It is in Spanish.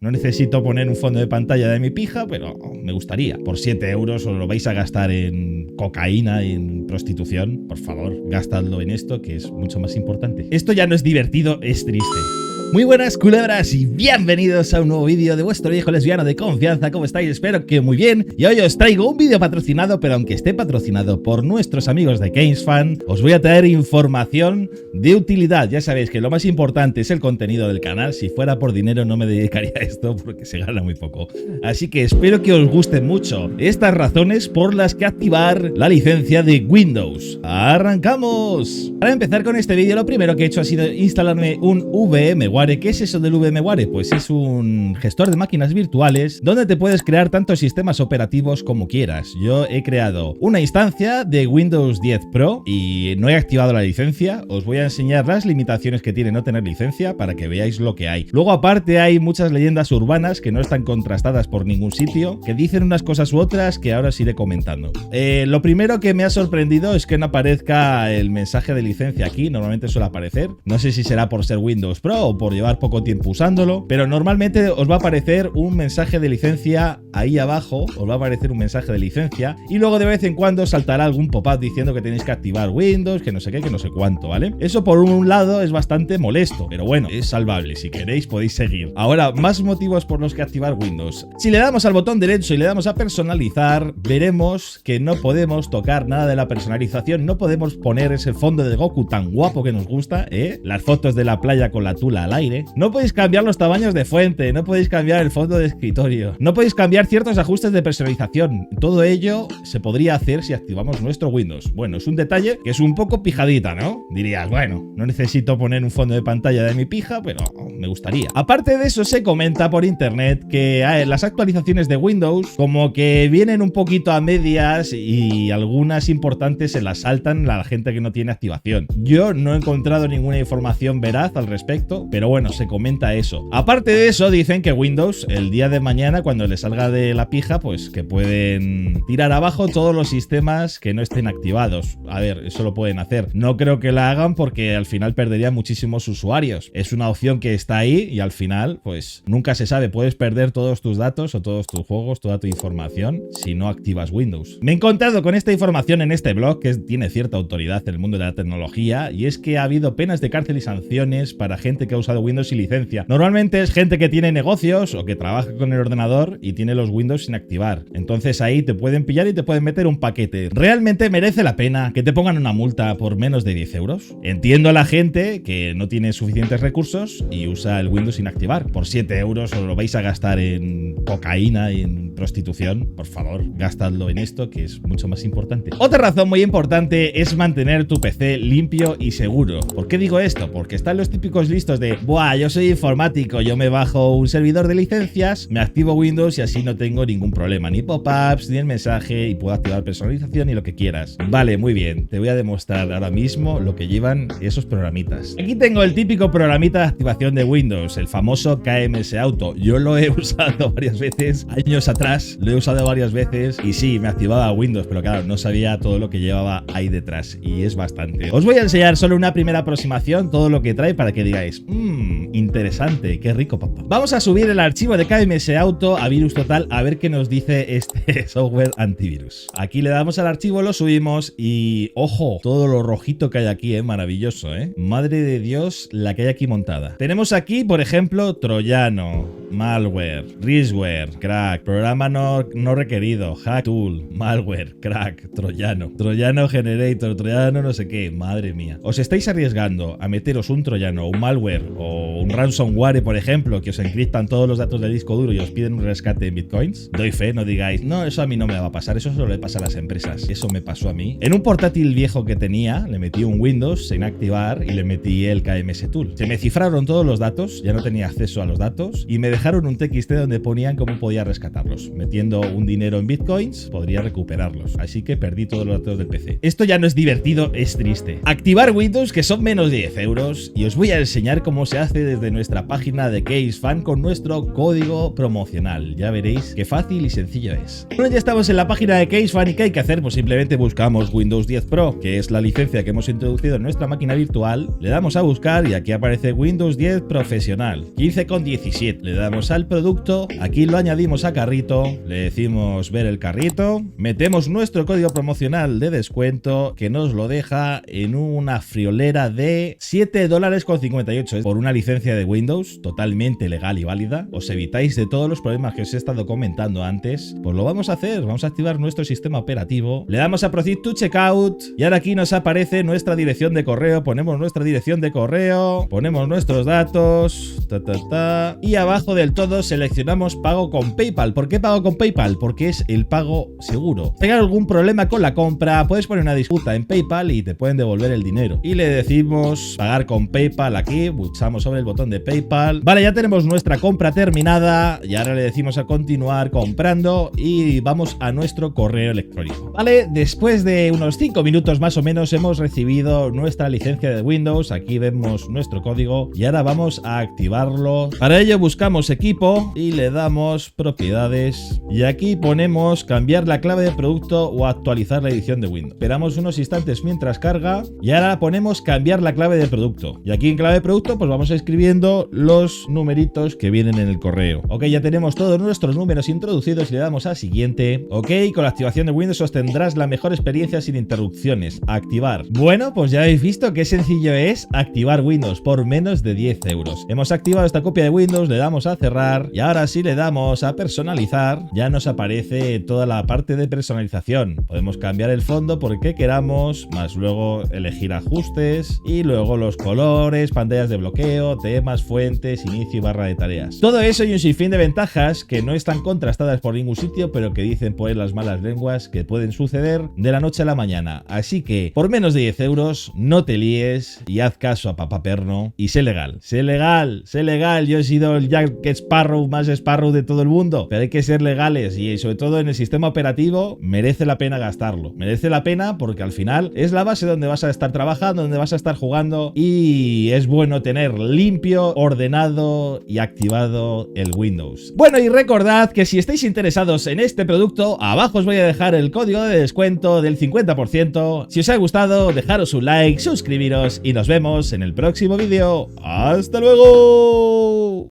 no necesito poner un fondo de pantalla de mi pija, pero me gustaría. Por 7 euros os lo vais a gastar en cocaína y en prostitución. Por favor, gastadlo en esto, que es mucho más importante. Esto ya no es divertido, es triste. Muy buenas culebras y bienvenidos a un nuevo vídeo de vuestro viejo lesbiano de confianza. ¿Cómo estáis? Espero que muy bien. Y hoy os traigo un vídeo patrocinado, pero aunque esté patrocinado por nuestros amigos de GamesFan, os voy a traer información de utilidad. Ya sabéis que lo más importante es el contenido del canal. Si fuera por dinero no me dedicaría a esto porque se gana muy poco. Así que espero que os gusten mucho estas razones por las que activar la licencia de Windows. ¡Arrancamos! Para empezar con este vídeo, lo primero que he hecho ha sido instalarme un VMware. ¿Qué es eso del VMware? Pues es un gestor de máquinas virtuales donde te puedes crear tantos sistemas operativos como quieras. Yo he creado una instancia de Windows 10 Pro y no he activado la licencia. Os voy a enseñar las limitaciones que tiene no tener licencia para que veáis lo que hay. Luego aparte hay muchas leyendas urbanas que no están contrastadas por ningún sitio, que dicen unas cosas u otras que ahora os iré comentando. Lo primero que me ha sorprendido es que no aparezca el mensaje de licencia aquí. Normalmente suele aparecer. No sé si será por ser Windows Pro o por llevar poco tiempo usándolo, pero normalmente os va a aparecer un mensaje de licencia ahí abajo, os va a aparecer un mensaje de licencia y luego de vez en cuando saltará algún pop-up diciendo que tenéis que activar Windows, que no sé qué, que no sé cuánto, ¿vale? Eso por un lado es bastante molesto, pero bueno, es salvable. Si queréis podéis seguir. Ahora, más motivos por los que activar Windows. Si le damos al botón derecho y le damos a personalizar, veremos que no podemos tocar nada de la personalización, no podemos poner ese fondo de Goku tan guapo que nos gusta, las fotos de la playa con la tula al aire. No podéis cambiar los tamaños de fuente, no podéis cambiar el fondo de escritorio, no podéis cambiar ciertos ajustes de personalización. Todo ello se podría hacer si activamos nuestro Windows. Bueno, es un detalle que es un poco pijadita, ¿no? Dirías, bueno, no necesito poner un fondo de pantalla de mi pija, pero me gustaría. Aparte de eso, se comenta por internet que las actualizaciones de Windows como que vienen un poquito a medias y algunas importantes se las saltan a la gente que no tiene activación. Yo no he encontrado ninguna información veraz al respecto, pero bueno, se comenta eso. Aparte de eso, dicen que Windows, el día de mañana, cuando le salga de la pija, pues que pueden tirar abajo todos los sistemas que no estén activados. A ver, eso lo pueden hacer. No creo que la hagan porque al final perderían muchísimos usuarios. Es una opción que está ahí y al final, pues nunca se sabe. Puedes perder todos tus datos o todos tus juegos, toda tu información si no activas Windows. Me he encontrado con esta información en este blog que tiene cierta autoridad en el mundo de la tecnología y es que ha habido penas de cárcel y sanciones para gente que ha usado Windows sin licencia. Normalmente es gente que tiene negocios o que trabaja con el ordenador y tiene los Windows sin activar. Entonces ahí te pueden pillar y te pueden meter un paquete. ¿Realmente merece la pena que te pongan una multa por menos de 10 euros? Entiendo a la gente que no tiene suficientes recursos y usa el Windows sin activar. Por 7 euros os lo vais a gastar en cocaína y en prostitución. Por favor, gastadlo en esto, que es mucho más importante. Otra razón muy importante es mantener tu PC limpio y seguro. ¿Por qué digo esto? Porque están los típicos listos de buah, yo soy informático, yo me bajo un servidor de licencias, me activo Windows y así no tengo ningún problema, ni pop-ups, ni el mensaje y puedo activar personalización y lo que quieras. Vale, muy bien, te voy a demostrar ahora mismo lo que llevan esos programitas. Aquí tengo el típico programita de activación de Windows, el famoso KMS Auto. Yo lo he usado varias veces, años atrás, lo he usado varias veces y sí, me activaba Windows, pero claro, no sabía todo lo que llevaba ahí detrás y es bastante. Os voy a enseñar solo una primera aproximación, todo lo que trae para que digáis, interesante, qué rico, papá. Vamos a subir el archivo de KMS Auto a Virus Total a ver qué nos dice este software antivirus. Aquí le damos al archivo, lo subimos y ojo, todo lo rojito que hay aquí, maravilloso, madre de Dios, la que hay aquí montada. Tenemos aquí, por ejemplo, troyano, malware, risware, crack, programa no requerido, hack tool, malware, crack, troyano generator, troyano no sé qué, madre mía. ¿Os estáis arriesgando a meteros un troyano, un malware o un ransomware, por ejemplo, que os encriptan todos los datos del disco duro y os piden un rescate en bitcoins? Doy fe, no digáis, no, eso a mí no me va a pasar, eso solo le pasa a las empresas. Eso me pasó a mí. En un portátil viejo que tenía, le metí un Windows sin activar y le metí el KMS Tool. Se me cifraron todos los datos, ya no tenía acceso a los datos y me dejaron un TXT donde ponían cómo podía rescatarlos. Metiendo un dinero en bitcoins, podría recuperarlos. Así que perdí todos los datos del PC. Esto ya no es divertido, es triste. Activar Windows, que son menos de 10 euros, y os voy a enseñar cómo cómo se hace desde nuestra página de CaseFan con nuestro código promocional. Ya veréis qué fácil y sencillo es. Bueno, ya estamos en la página de CaseFan y ¿qué hay que hacer? Pues simplemente buscamos Windows 10 Pro, que es la licencia que hemos introducido en nuestra máquina virtual. Le damos a buscar y aquí aparece Windows 10 Profesional, 15,17. Le damos al producto, aquí lo añadimos a carrito, le decimos ver el carrito, metemos nuestro código promocional de descuento que nos lo deja en una friolera de $7,58 por una licencia de Windows totalmente legal y válida. Os evitáis de todos los problemas que os he estado comentando antes. Pues lo vamos a hacer, vamos a activar nuestro sistema operativo, le damos a Proceed to Checkout y ahora aquí nos aparece nuestra dirección de correo, ponemos nuestra dirección de correo, ponemos nuestros datos, y abajo del todo seleccionamos pago con PayPal. ¿Por qué pago con PayPal? Porque es el pago seguro. Si hay algún problema con la compra, puedes poner una disputa en PayPal y te pueden devolver el dinero. Y le decimos pagar con PayPal aquí, pulsamos sobre el botón de PayPal. Vale, ya tenemos nuestra compra terminada y ahora le decimos a continuar comprando y vamos a nuestro correo electrónico. Vale, después de unos 5 minutos más o menos hemos recibido nuestra licencia de Windows. Aquí vemos nuestro código y ahora vamos a activarlo. Para ello buscamos equipo y le damos propiedades y aquí ponemos cambiar la clave de producto o actualizar la edición de Windows. Esperamos unos instantes mientras carga y ahora ponemos cambiar la clave de producto y aquí en clave de producto pues vamos escribiendo los numeritos que vienen en el correo. Ok, ya tenemos todos nuestros números introducidos y le damos a siguiente. Ok, con la activación de Windows obtendrás la mejor experiencia sin interrupciones. Activar. Bueno, pues ya habéis visto qué sencillo es activar Windows por menos de 10 euros. Hemos activado esta copia de Windows, le damos a cerrar y ahora si le damos a personalizar ya nos aparece toda la parte de personalización. Podemos cambiar el fondo por el que queramos, más luego elegir ajustes y luego los colores, pantallas de bloqueo, temas, fuentes, inicio y barra de tareas. Todo eso y un sinfín de ventajas que no están contrastadas por ningún sitio, pero que dicen pues las malas lenguas que pueden suceder de la noche a la mañana. Así que por menos de 10 euros no te líes y haz caso a papá perno y sé legal. Sé legal, sé legal. Yo he sido el Jack Sparrow más Sparrow de todo el mundo, pero hay que ser legales y sobre todo en el sistema operativo merece la pena gastarlo. Merece la pena porque al final es la base donde vas a estar trabajando, donde vas a estar jugando y es bueno tener limpio, ordenado y activado el Windows. Bueno, y recordad que si estáis interesados en este producto, abajo os voy a dejar el código de descuento del 50%. Si os ha gustado, dejaros un like, suscribiros y nos vemos en el próximo vídeo. ¡Hasta luego!